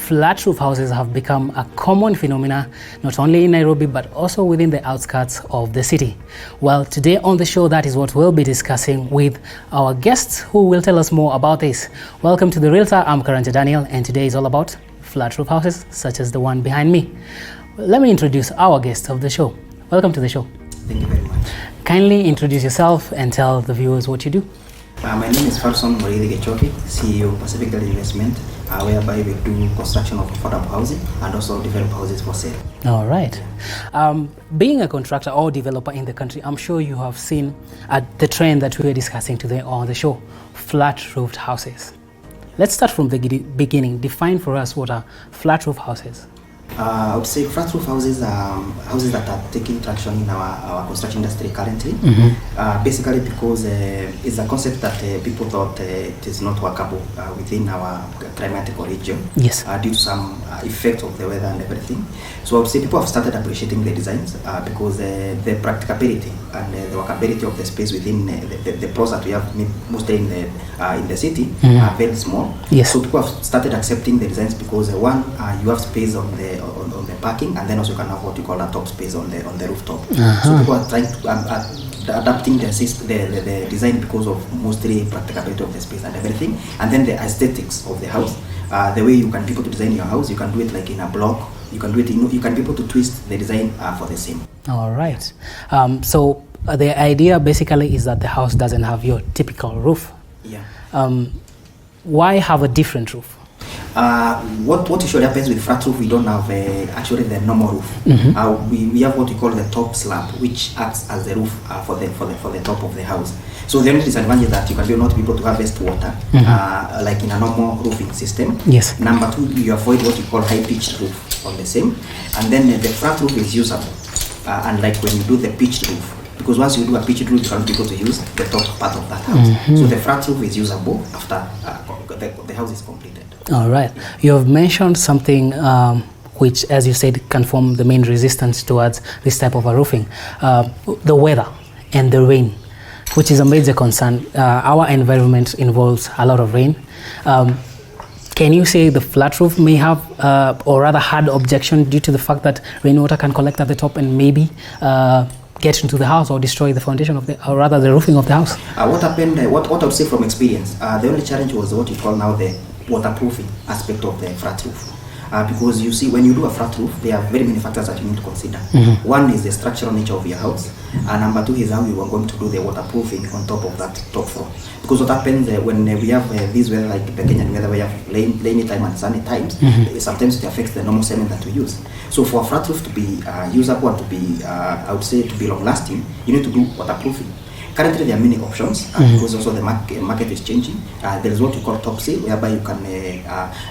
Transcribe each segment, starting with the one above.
flat roof houses have become a common phenomenon not only in Nairobi but also within the outskirts of the city. Well, today on the show, that is what we'll be discussing with our guests who will tell us more about this. Welcome to The Realtor. I'm Karanja Daniel, and today is all about flat roof houses such as the one behind me. Let me introduce our guest of the show. Welcome to the show. Thank you very much. Kindly introduce yourself and tell the viewers what you do. My name is Farson Gotv, CEO of Pacific Daily Investment, whereby we do construction of affordable housing and also develop houses for sale. All right. Being a contractor or developer in the country, I'm sure you have seen the trend that we were discussing today on the show, flat-roofed houses. Let's start from the beginning. Define for us what are flat-roof houses. I would say flat roof houses are houses that are taking traction in our construction industry currently. Basically because it's a concept that people thought it is not workable within our climatic region. Yes. Due to some effect of the weather and everything. So I would say people have started appreciating the designs because the practicability and the workability of the space within the plots that we have mostly in the city are very small. Yes. So people have started accepting the designs because one, you have space on the parking, and then also you can have what you call a top space on the rooftop. So people are trying to adapting the design because of mostly practicability of the space and everything, and then the aesthetics of the house. The way you can people to design your house, you can do it like in a block. You can do it. You can be able to twist the design for the same. All right. So the idea basically is that the house doesn't have your typical roof. Yeah. Why have a different roof? What usually happens with flat roof, we don't have actually the normal roof. We have what we call the top slab, which acts as the roof for the top of the house. So the only disadvantage is that you can not be able to harvest water like in a normal roofing system. Yes. Number two, you avoid what you call high pitched roof on the same, and then the flat roof is usable, unlike when you do the pitched roof. Because once you do a pitched roof, you can't be able to use the top part of that house. So the flat roof is usable after the house is completed. All right. You have mentioned something which, as you said, can form the main resistance towards this type of a roofing. The weather and the rain, which is a major concern. Our environment involves a lot of rain. Can you say the flat roof may have, or rather had objection due to the fact that rainwater can collect at the top and maybe get into the house or destroy the foundation of or rather the roofing of the house? What happened, what I would say from experience, the only challenge was what you call now the waterproofing aspect of the flat roof. Because you see, when you do a flat roof, there are very many factors that you need to consider. One is the structural nature of your house, and number two is how you are going to do the waterproofing on top of that top floor. Because what happens when we have this weather, like the Kenyan weather, we have rainy time and sunny times, sometimes it affects the normal cement that we use. So for a flat roof to be usable and to be, I would say, to be long lasting, you need to do waterproofing. Currently, there are many options because also the market is changing. There is what you call top seal, whereby you can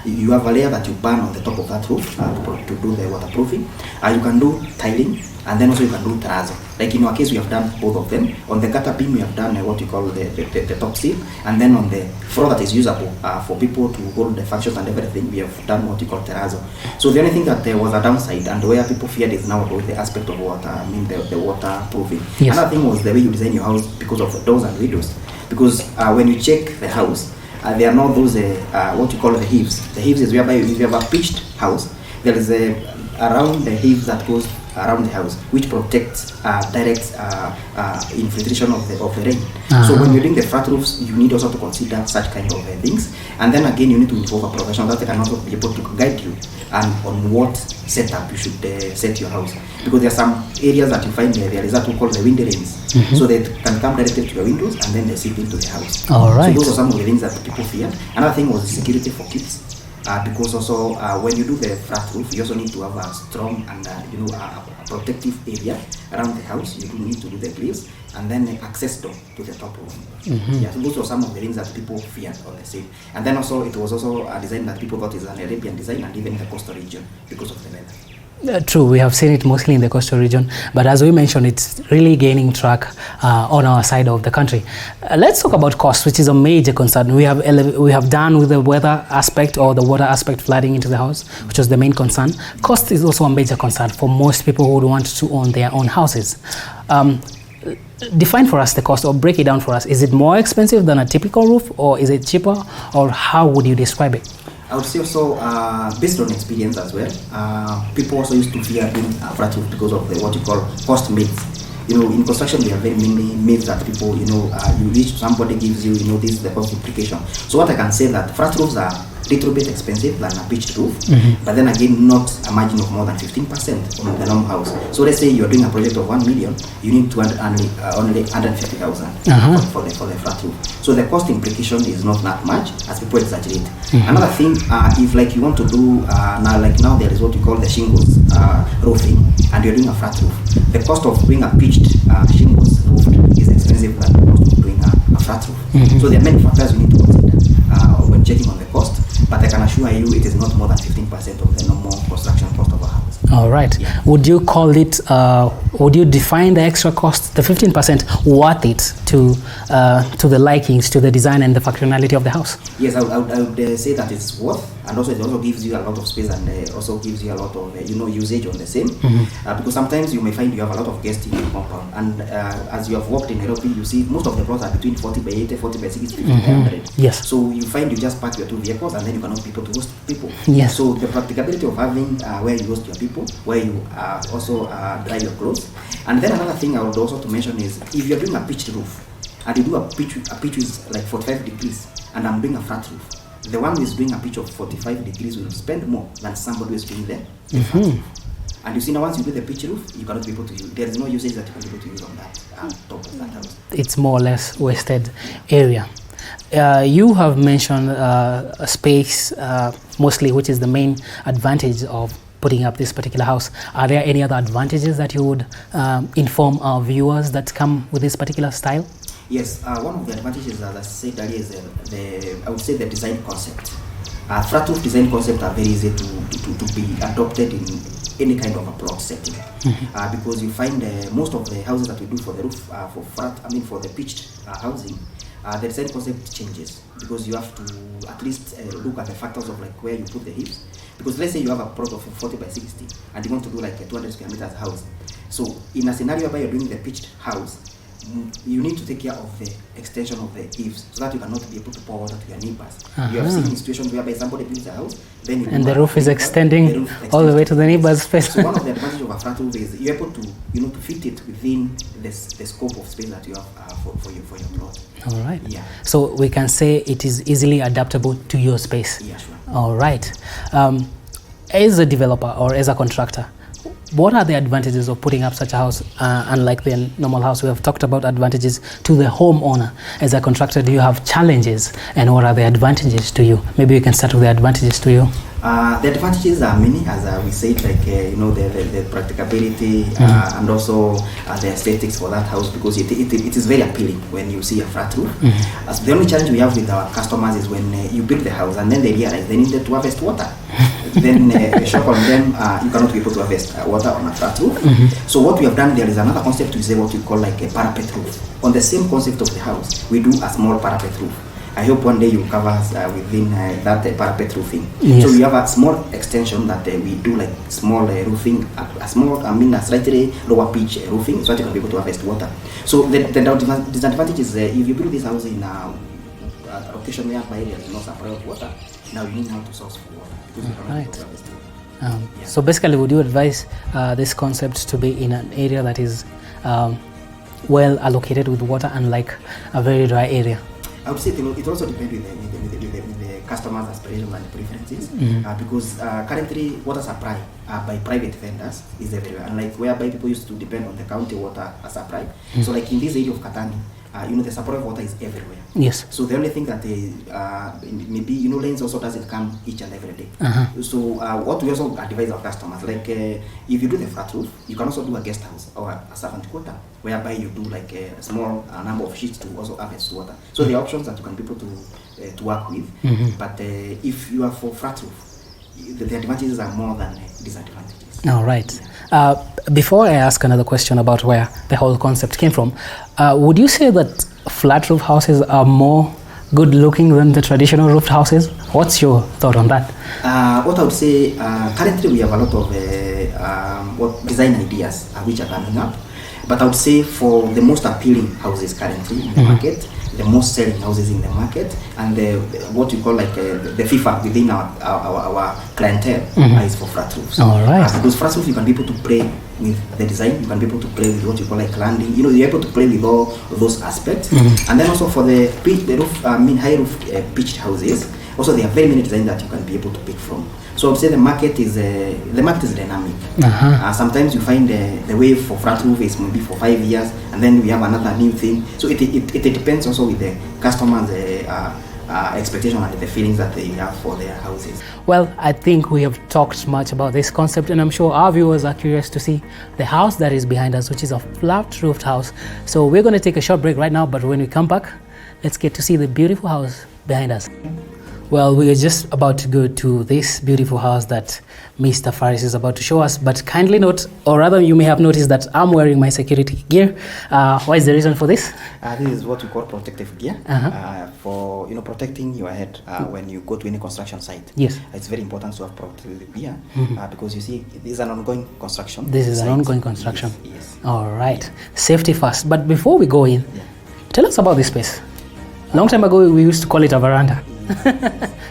you have a layer that you burn on the top of that roof to do the waterproofing. You can do tiling, and then also you can do terrazzo. Like in our case, we have done both of them. On the gutter beam, we have done what you call the top seal, and then on the floor that is usable for people to hold the functions and everything, we have done what you call terrazzo. So the only thing that there was a downside, and where people feared is now about the aspect of water, the waterproofing. Yes. Another thing was the way you design your house because of the doors and windows. Because when you check the house, there are not those what you call the eaves. The eaves is whereby if you have a pitched house, there is around the eaves that goes around the house, which protects direct infiltration of the rain. So when you're doing the flat roofs, you need also to consider such kind of things. And then again, you need to involve a professional that can also be able to guide you and on what setup you should set your house. Because there are some areas that you find there is what we call the wind rains. So they can come directly to the windows and then they seep into the house. All right. So those are some of the things that people fear. Another thing was the security for kids. Because also when you do the flat roof, you also need to have a strong and a protective area around the house. You need to do the grills and then the access door to the top roof. Yeah, so those are some of the things that people feared on the same. And then also it was also a design that people thought is an Arabian design, and even in the coastal region because of the weather. True, we have seen it mostly in the coastal region, but as we mentioned, it's really gaining track on our side of the country. Let's talk about cost, which is a major concern. We have done with the weather aspect or the water aspect flooding into the house, which was the main concern. Cost is also a major concern for most people who would want to own their own houses. Define for us the cost, or break it down for us. Is it more expensive than a typical roof, or is it cheaper, or how would you describe it? I would say also, based on experience as well, people also used to fear doing flat roof because of what you call cost myths. You know, in construction, there are very many myths that people, you reach, somebody gives you, this is the cost implication. So what I can say that flat roofs are little bit expensive than a pitched roof, but then again, not a margin of more than 15% on the normal house. So let's say you're doing a project of 1 million, you need to only 150,000 for the flat roof. So the cost implication is not that much as people exaggerate. Another thing, if like you want to do now there is what you call the shingles roofing, and you're doing a flat roof, the cost of doing a pitched shingles roof is expensive than the cost of doing a flat roof. So there are many factors you need to consider when checking on the cost. But I can assure you it is not more than 15% of the normal construction cost of a house. All right. Yeah. Would you call it, would you define the extra cost, the 15%, worth it to the likings, to the design and the functionality of the house? Yes, I would say that it's worth, and also it also gives you a lot of space, and also gives you a lot of usage on the same. Because sometimes you may find you have a lot of guests in your compound, and as you have walked in Nairobi, you see most of the plots are between 40 by 80, 40 by 60, 50 by 100. Yes. So you find you just park your 2 vehicles, and then you cannot people to host people. Yes. So the practicability of having where you host your people, where you also dry your clothes. And then another thing I would also to mention is, if you're doing a pitched roof, and you do a pitch is like 45 degrees, and I'm doing a flat roof, the one who is doing a pitch of 45 degrees will spend more than somebody who is doing the flat roof. And you see, now once you do the pitch roof, you cannot be able to use. There is no usage that you can be able to use on that top of that house. It's more or less wasted area. You have mentioned a space mostly, which is the main advantage of putting up this particular house. Are there any other advantages that you would inform our viewers that come with this particular style? Yes, one of the advantages, as I said earlier, is I would say the design concept. Flat roof design concepts are very easy to be adopted in any kind of a plot setting, because you find most of the houses that we do for the roof, for the pitched housing, the design concept changes, because you have to at least look at the factors of like where you put the hips. Because let's say you have a plot of 40 by 60 and you want to do like a 200 square meters house. So in a scenario where you're doing the pitched house, you need to take care of the extension of the eaves so that you cannot be able to pour water to your neighbors. You have seen situations whereby somebody builds a house, then the roof is extending all the way to the neighbor's space. So one of the advantages of a flat roof is you're able to to fit it within the scope of space that you have for your plot. All right. Yeah. So we can say it is easily adaptable to your space. Yeah, sure. All right. As a developer or as a contractor, what are the advantages of putting up such a house, unlike the normal house? We have talked about advantages to the homeowner. As a contractor, do you have challenges, and what are the advantages to you? Maybe you can start with the advantages to you. The advantages are many, as we said, like the practicability and also the aesthetics for that house, because it is very appealing when you see a flat roof. As the only challenge we have with our customers is when you build the house and then they realize they needed to harvest water. Then a shock on them, you cannot be able to harvest water on a flat roof. So what we have done, there is another concept we say what we call like a parapet roof. On the same concept of the house, we do a small parapet roof. I hope one day you cover within that parapet roofing. Yes. So we have a small extension that we do like small roofing, a slightly lower pitch roofing, so that you can be able to harvest water. So the disadvantage is if you build this house in a location whereby there is no supply of water, now you need now to source for water because you cannot harvest water. So basically, would you advise this concept to be in an area that is well allocated with water, unlike a very dry area? I would say it also depends with the customer's aspirations and preferences, because currently water supply by private vendors is everywhere, unlike whereby people used to depend on the county water supply. So like in this area of Katani, the supply of water is everywhere. Yes. So the only thing that maybe lanes also doesn't come each and every day. So what we also advise our customers, like if you do the flat roof, you can also do a guest house or a servant quarter, whereby you do like a small number of sheets to also harvest water. So the options that you can be able to work with. But if you are for flat roof, the advantages are more than disadvantages. All right. Before I ask another question about where the whole concept came from, would you say that flat roof houses are more good looking than the traditional roofed houses? What's your thought on that? What I would say, currently we have a lot of design ideas which are coming up. But I would say for the most appealing houses currently in the market, the most selling houses in the market, and what we call like the FIFA within our clientele is for flat roofs. All right. Because flat roof, you can be able to play with the design, you can be able to play with what you call like landing, you know, you're able to play with all those aspects. And then also for the roof, high roof pitched houses, also there are very many designs that you can be able to pick from. So I would say the market is dynamic. Sometimes you find the wave for flat roof is maybe for 5 years, and then we have another new thing. So it depends also with the customers' expectation and the feelings that they have for their houses. Well, I think we have talked much about this concept, and I'm sure our viewers are curious to see the house that is behind us, which is a flat roofed house. So we're going to take a short break right now, but when we come back, let's get to see the beautiful house behind us. Well, we are just about to go to this beautiful house that Mr. Faris is about to show us, but kindly note, or rather you may have noticed that I'm wearing my security gear. What is the reason for this? This is what we call protective gear, for protecting your head when you go to any construction site. Yes. It's very important to have protective gear because you see, this is an ongoing construction. This is an ongoing construction. Yes. All right. Safety first. But before we go in, tell us about this space. Long time ago, we used to call it a veranda.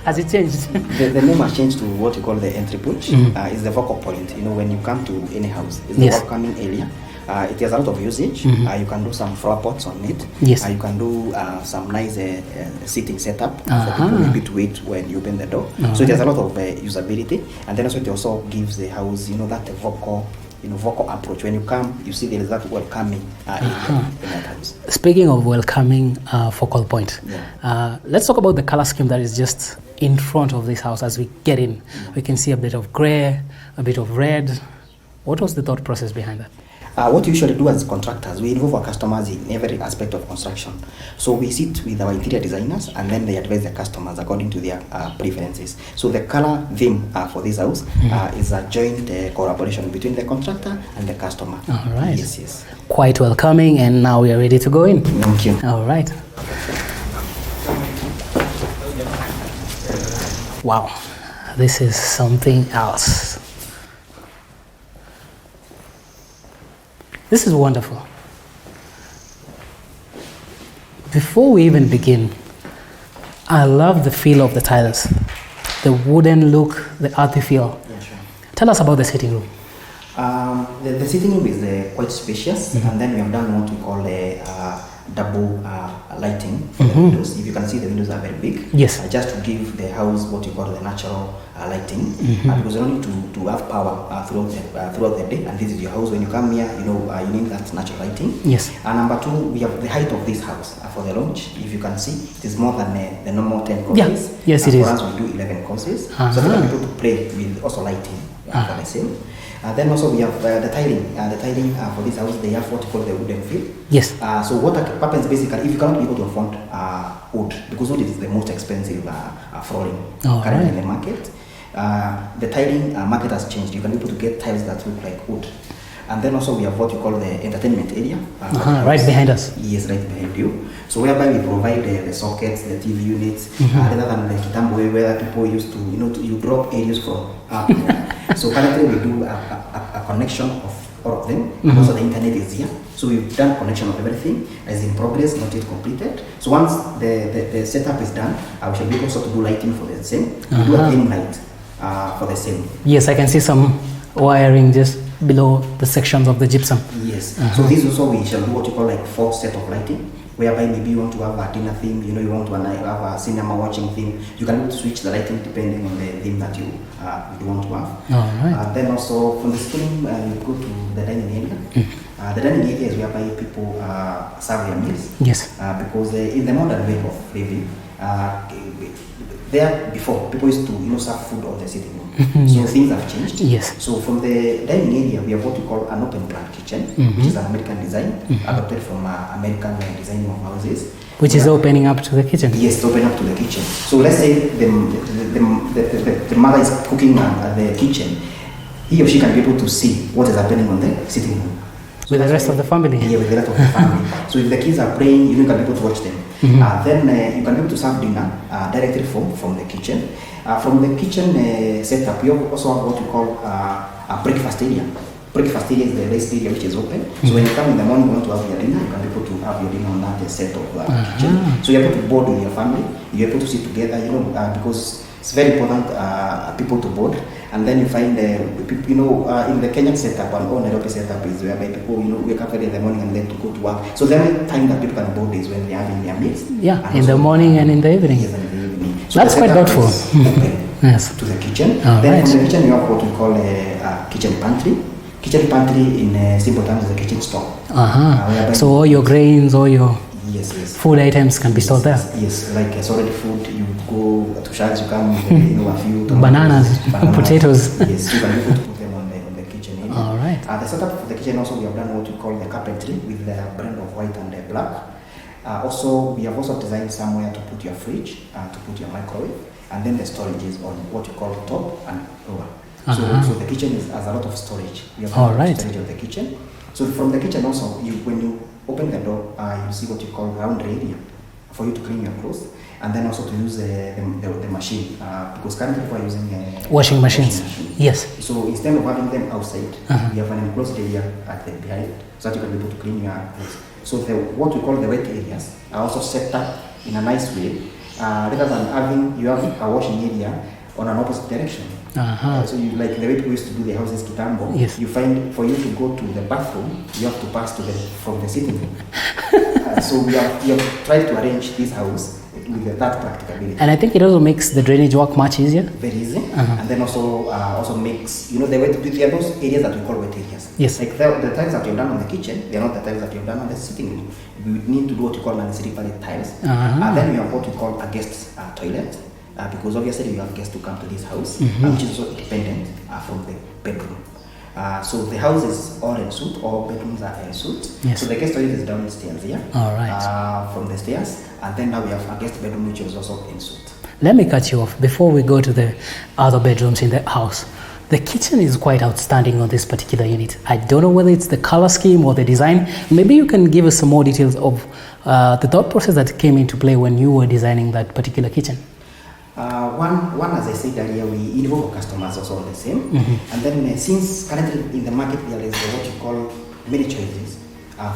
Has it changed? The name has changed to what you call the entry porch. It's the focal point. You know, when you come to any house, it's the welcoming area. It has a lot of usage. You can do some flower pots on it. Yes. You can do some nice seating setup for people maybe to wait when you open the door. So it has a lot of usability, and then also it also gives the house, that vocal approach. When you come, you see there is that welcoming in that house. Speaking of welcoming focal point, let's talk about the color scheme that is just in front of this house. As we get in, we can see a bit of gray, a bit of red. What was the thought process behind that? What we usually do as contractors, we involve our customers in every aspect of construction. So we sit with our interior designers, and then they advise the customers according to their preferences. So the color theme for this house is a joint collaboration between the contractor and the customer. All right. Yes. Quite welcoming, and now we are ready to go in. Thank you. All right. Wow, this is something else. This is wonderful. Before we even begin, I love the feel of the tiles, the wooden look, the earthy feel. Yeah, sure. Tell us about the sitting room. The sitting room is quite spacious, and then we have done what we call a double lighting for the windows. If you can see, the windows are very big. Yes. Just to give the house what you call the natural lighting, because you need to have power throughout the day, and this is your house. When you come here, you need that natural lighting. Yes. And number two, we have the height of this house for the launch. If you can see, it is more than the normal 10 courses. Yeah. Yes, it is. For us, we do 11 courses, so we can be able to play with also lighting for the same. Then also we have the tiling. The tiling for this house, they have what you call the wooden fill. Yes. So what happens basically, if you cannot be able to afford wood, because wood is the most expensive flooring currently in the market, the tiling market has changed. You can be able to get tiles that look like wood. And then also we have what you call the entertainment area. Right behind us. Yes, right behind you. So whereby we provide the sockets, the TV units, rather than the kitambo where people used to, you drop areas from up. So currently we do a connection of all of them, and also the internet is here. So we've done connection of everything, is in progress, not yet completed. So once the setup is done, we shall be able also to do lighting for the same. We do a dim light for the same. Yes, I can see some wiring just below the sections of the gypsum. Yes. So this also we shall do what you call like 4 set of lighting, whereby maybe you want to have a dinner theme, you want to have a cinema watching theme. You can switch the lighting depending on the theme that you want to have. Alright. Then also from the sitting room, you go to the dining area. The dining area is whereby people serve their meals. Yes. Because in the modern way of living, there before people used to serve food on the sitting room. So things have changed. Yes. So from the dining area, we have what we call an open plan kitchen, which is an American design, adopted from American designing of houses. Which is opening up to the kitchen. Yes, to open up to the kitchen. So let's say the mother is cooking at the kitchen. He or she can be able to see what is happening on the sitting room. So with the rest of the family. Yeah, with the rest of the family. So if the kids are playing, you can be able to watch them. Then you can be able to serve dinner directly from the kitchen. From the kitchen setup, you also have what we call a breakfast area. breakfast area is the rest area which is open. So when you come in the morning, you want to have your dinner, you can be able to have your dinner on that set of kitchen. So you're able to board with your family, you're able to sit together, because it's very important people to board. And then you find, in the Kenyan setup and all Nairobi setup is whereby people, wake up early in the morning and then to go to work. So the only time that people can board is when they are having their meals. Yeah, in the morning and in the evening. Yes, and in the evening. So that's quite thoughtful. Yes. To the kitchen. Then from the kitchen, you have what we call a kitchen pantry. Kitchen pantry in simple terms is a kitchen store. So all your grains, all your yes. food items can be stored there. Yes, like solid food, you go to Shards, you come with a few bananas, potatoes. Yes, you can be able to put them on the kitchen area. All right. The setup for the kitchen also, we have done what we call the carpentry with the blend of white and black. Also, we have also designed somewhere to put your fridge, to put your microwave, and then the storage is on what you call top and lower. So the kitchen has a lot of storage. We have storage of the kitchen. So from the kitchen also, when you open the door, you see what you call laundry area for you to clean your clothes, and then also to use the machine, because currently people are using washing machines. Yes. So instead of having them outside, we have an enclosed area at the behind, so that you can be able to clean your clothes. So what we call the wet areas are also set up in a nice way, rather than you have a washing area on an opposite direction. So you, like the way people used to do the houses kitambo, you find for you to go to the bathroom, you have to pass from the sitting room. So we have tried to arrange this house with that practicability. And I think it also makes the drainage work much easier. Very easy. And then also makes, there are those areas that we call wet areas. Yes. Like the tiles that you've done on the kitchen, they are not the tiles that you've done on the sitting room. We would need to do what you call non-slippery tiles. And then we have what we call a guest toilet. Because obviously you have guests to come to this house, which is also independent from the bedroom. So the house is all en suite, all bedrooms are en suite. Yes. So the guest toilet is downstairs here. All right. From the stairs, and then now we have a guest bedroom which is also en suite. Let me cut you off before we go to the other bedrooms in the house. The kitchen is quite outstanding on this particular unit. I don't know whether it's the color scheme or the design. Maybe you can give us some more details of the thought process that came into play when you were designing that particular kitchen. One, as I said earlier, we involve our customers also on the same. And then since currently in the market there is what you call many choices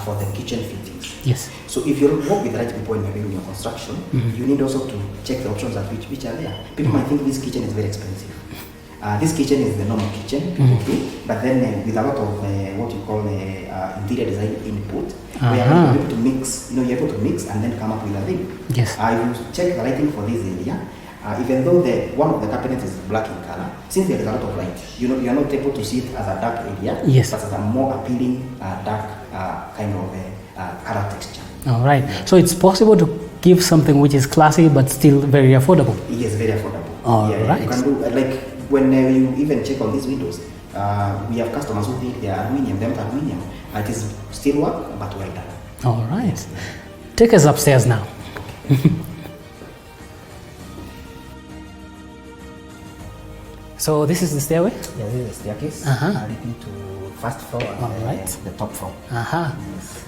for the kitchen fittings. Yes. So if you work with the right people in building your construction, you need also to check the options which are there. People might think this kitchen is very expensive. This kitchen is the normal kitchen, but then with a lot of what you call interior design input, we are able to mix. You're able to mix and then come up with a thing. Yes. You check the lighting for this area. Even though one of the cabinets is black in color, since there is a lot of light, you are not able to see it as a dark area, but as a more appealing dark kind of color texture. All right. So it's possible to give something which is classy but still very affordable. Yes, very affordable. All right. You can do like when you even check on these windows, we have customers who think they are aluminium, them aluminium. It is still work, but well done. All right. Take us upstairs now. So this is the stairway? Yeah, this is the staircase leading to first floor and the top floor. Yes.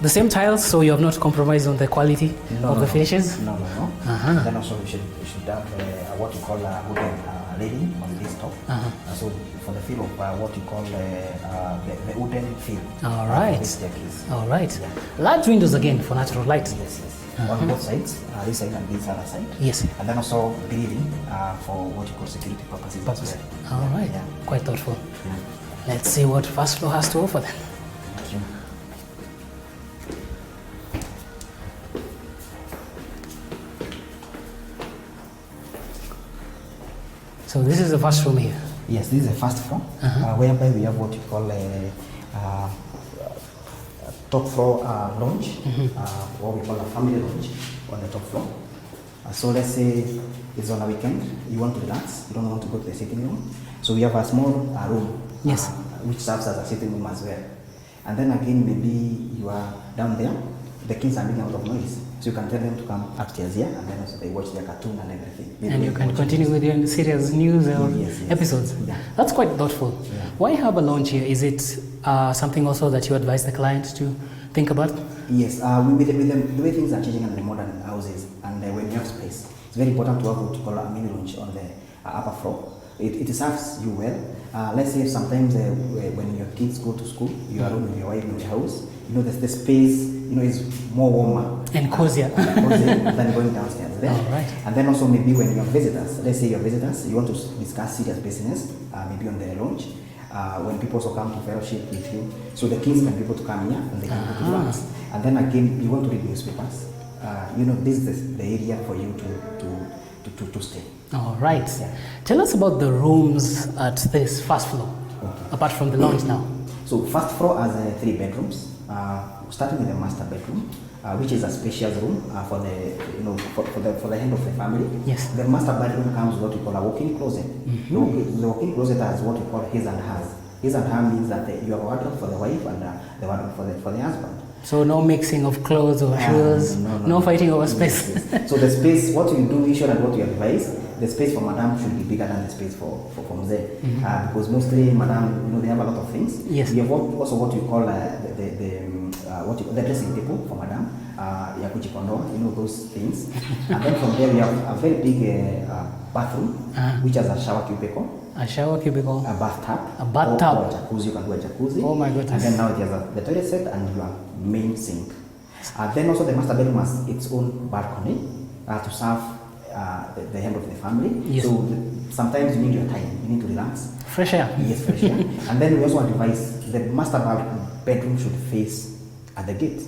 The same tiles, so you have not compromised on the quality of the finishes? No. Then also we should have what you call a wooden railing on this top. So for the feel of what you call the wooden feel. All right. This staircase. All right. Yeah. Large windows again for natural light. Yes. On both sides, this side and this other side. Yes. And then also grilling for what you call security purposes. All right. Yeah. Quite thoughtful. Let's see what first floor has to offer then. Thank you. So this is the first room here? Yes, this is the first floor, whereby we have what you call a top floor lounge, what we call a family lounge on the top floor. So let's say it's on a weekend, you want to relax, you don't want to go to the sitting room. So we have a small room, which serves as a sitting room as well. And then again, maybe you are down there, the kids are making a lot of noise. So you can tell them to come upstairs here, and then also they watch their cartoon and everything. Maybe and you can continue with your serious news episodes. Yeah. That's quite thoughtful. Yeah. Why have a lounge here? Is it something also that you advise the client to think about? Yes, with the way things are changing in the modern houses, and when you have space, it's very important to have what you call a mini lounge on the upper floor. It serves you well. Let's say sometimes when your kids go to school, you are alone with your wife in the house. You know, the space, you know, is more warmer and cozier than going downstairs there. All right. And then also maybe when you have visitors, let's say your visitors, you want to discuss serious business, maybe on the lounge. When people also come to fellowship with you, so the kids can be able to come here and they can be able to relax. And then again, you want to read newspapers. You know, this is the area for you to stay. All right. Yeah. Tell us about the rooms at this first floor, apart from the lounge now. So first floor has 3 bedrooms. Starting with the master bedroom, which is a spacious room for the for the head of the family. Yes. The master bedroom comes with what we call a walk-in closet. The walk-in closet has what we call his and hers. His and her means that you have a wardrobe for the wife and the wardrobe for the husband. So no mixing of clothes or shoes, no fighting over space. Yes. So the space, what you do usually and what you advise, the space for madam should be bigger than the space for Mzee. Because mostly madam, you know, they have a lot of things. Yes. You have also what you call the dressing table for madam, ya kujikondoa, you know, those things. And then from there we have a very big bathroom, which has a shower cubicle. A shower cubicle. A bathtub. A bathtub. Or a jacuzzi, you can do a jacuzzi. Oh my goodness. And then now it has the toilet set and your main sink. Then also the master bedroom has its own balcony to serve the hand of the family. Yes. So sometimes you need your time, you need to relax. Fresh air. Yes, fresh air. And then we also advise the master bedroom should face at the gate.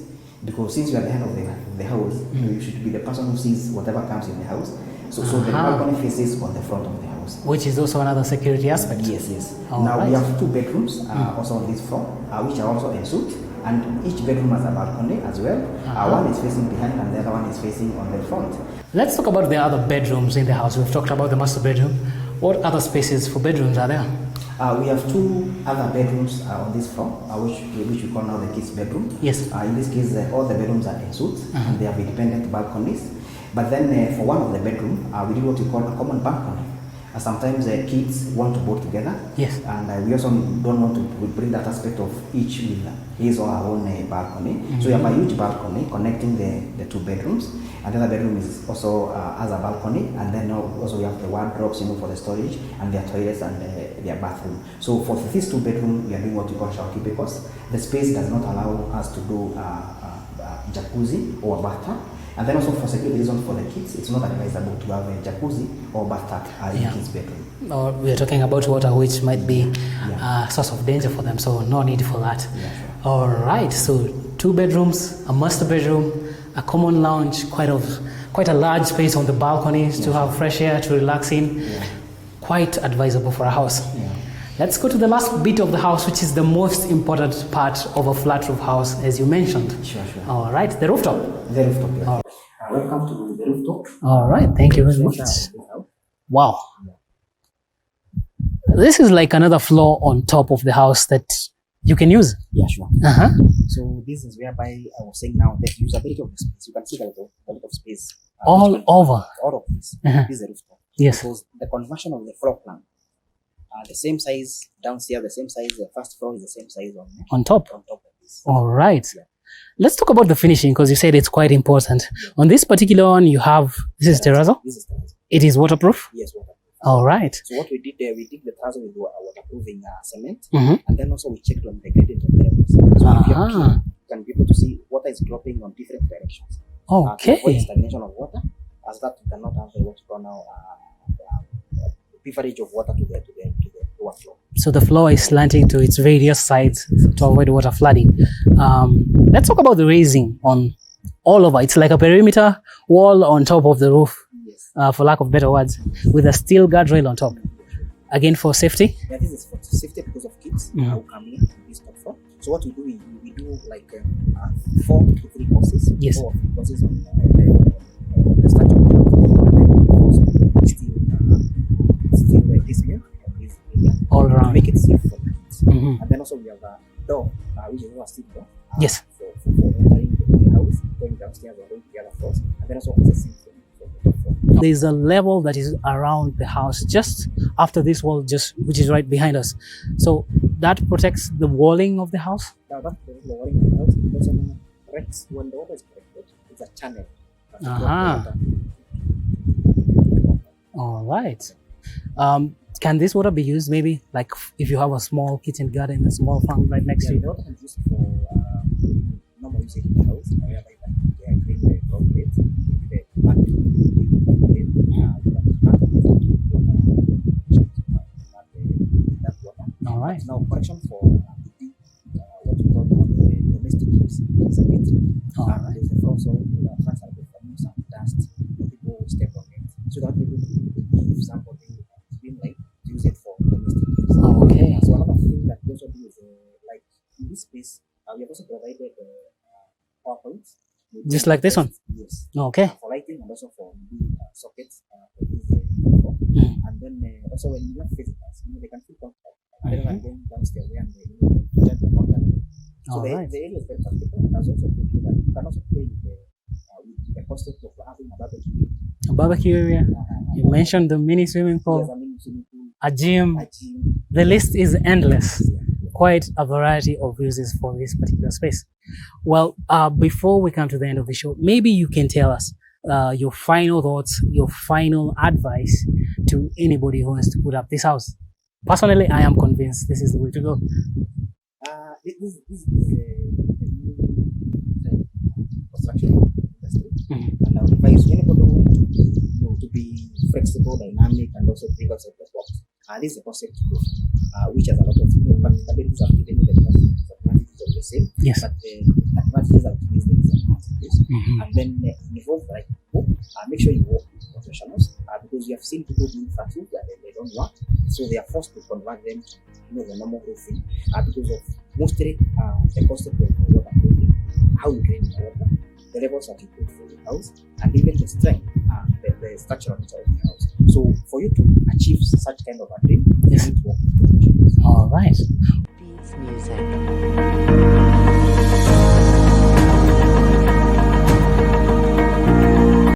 Because since you are the hand of the house, you should be the person who sees whatever comes in the house. So the balcony faces on the front of the house. Which is also another security aspect. Yes, yes. All now right. we have 2 bedrooms also on this floor, which are also en suite, and each bedroom has a balcony as well. One is facing behind and the other one is facing on the front. Let's talk about the other bedrooms in the house. We've talked about the master bedroom. What other spaces for bedrooms are there? We have 2 other bedrooms on this floor, which we call now the kids' bedroom. Yes. In this case, all the bedrooms are en suite and they have independent balconies. But then for one of the bedroom, we do what we call a common balcony. Sometimes kids want to board together. Yes. And we also don't want to bring that aspect of each with his or her own balcony. So we have a huge balcony connecting the 2 bedrooms. And the other bedroom is also has a balcony. And then also we have the wardrobes, you know, for the storage and their toilets and their bathroom. So for these 2 bedrooms, we are doing what we call shower cubicles. The space does not allow us to do jacuzzi or bathtub. And then also for security reasons for the kids, it's not advisable to have a jacuzzi or bathtub in the kids' bedroom. Or we are talking about water which might be a source of danger for them, so no need for that. Yeah, sure. All right, so 2 bedrooms, a master bedroom, a common lounge, quite a large space on the balconies to have fresh air to relax in. Yeah. Quite advisable for a house. Yeah. Let's go to the last bit of the house, which is the most important part of a flat roof house, as you mentioned. Sure, sure. All right, the rooftop. The rooftop, yeah. Welcome to the rooftop. All right, thank you very much. Wow. This is like another floor on top of the house that you can use. Yeah, sure. So this is whereby I was saying now the usability of the space. You can see the lot of space. All over. All of this. This is the rooftop. Yes. Because the conversion of the floor plan. The same size downstairs, the same size, the first floor is the same size on top. On top of this. All right. Yeah. Let's talk about the finishing because you said it's quite important. Yeah. On this particular one, you have this is terrazzo. This is terrazzo. It is waterproof. Yes, waterproof. All right. So what we did there, we did the terrazzo with waterproofing cement, and then also we checked on the gradient of the levels. So if you can be able to see water is dropping on different directions. Okay. To avoid stagnation of water, as that you cannot have what you call now beverage of water to the lower floor. So the floor is slanting to its various sides to avoid water flooding. Let's talk about the raising on all over. It's like a perimeter wall on top of the roof, yes. For lack of better words, with a steel guardrail on top. Again, for safety? Yeah, this is for safety because of kids who come in to this top floor. So what we do, we do like 4 to 3 courses. Yes. 4 courses on the structure of the house. And then we also steel like this here, all around. To make it safe for the kids. And then also we have a door, which is a steel door. Yes. For entering the house, going downstairs or going to the other floors. And then also it's a safe for the top floor. There's a level that is around the house, just after this wall, which is right behind us. So that protects the walling of the house? Now that protects the walling of the house. Because when the water is collected, it's a channel. All right. Can this water be used maybe like if you have a small kitchen garden, a small farm right next to The you? water can be used for normal usage in the house, whereby they are clean the ground beds, maybe the plant, that water. All right. Now, correction for what we call now the domestic use is a bit tricky. All right. There's the also tracks are from some dust, people step on it. So that people to give somebody green light to use it for domestic use. Okay. So another thing that we also do is like in this space, we have also provided power points. Just like this one? Yes. Okay. For lighting and also for sockets for this floor. And then also when you have visitors, they can feel comfortable. Rather than going downstairs and check the water. So the area is very practical. And that's also good that you can also play with the concept of having a barbecue. A barbecue area. You mentioned the mini swimming pool, Yes, a mini swimming pool, a gym. The list is endless. Quite a variety of uses for this particular space. Well, before we come to the end of the show, maybe you can tell us your final thoughts, your final advice to anybody who wants to put up this house. Personally, I am convinced this is the way to go. This is the new construction industry. And I would advise anybody who wants to be flexible, dynamic, and also think outside the box. This is a concept which has a lot of practicalities and given the disadvantages of the same. Yes. But the advantages outweighs the disadvantages. And then involve like make sure you work with professionals because you have seen people doing flatroof that they don't work, so they are forced to convert them to the normal roofing because of mostly the concept of water proofing, how you drain the water, the levels that you put for the house, and even the strength, the structure of the house. So for you to achieve such kind of a dream, you need to work with professionals. All right. Music.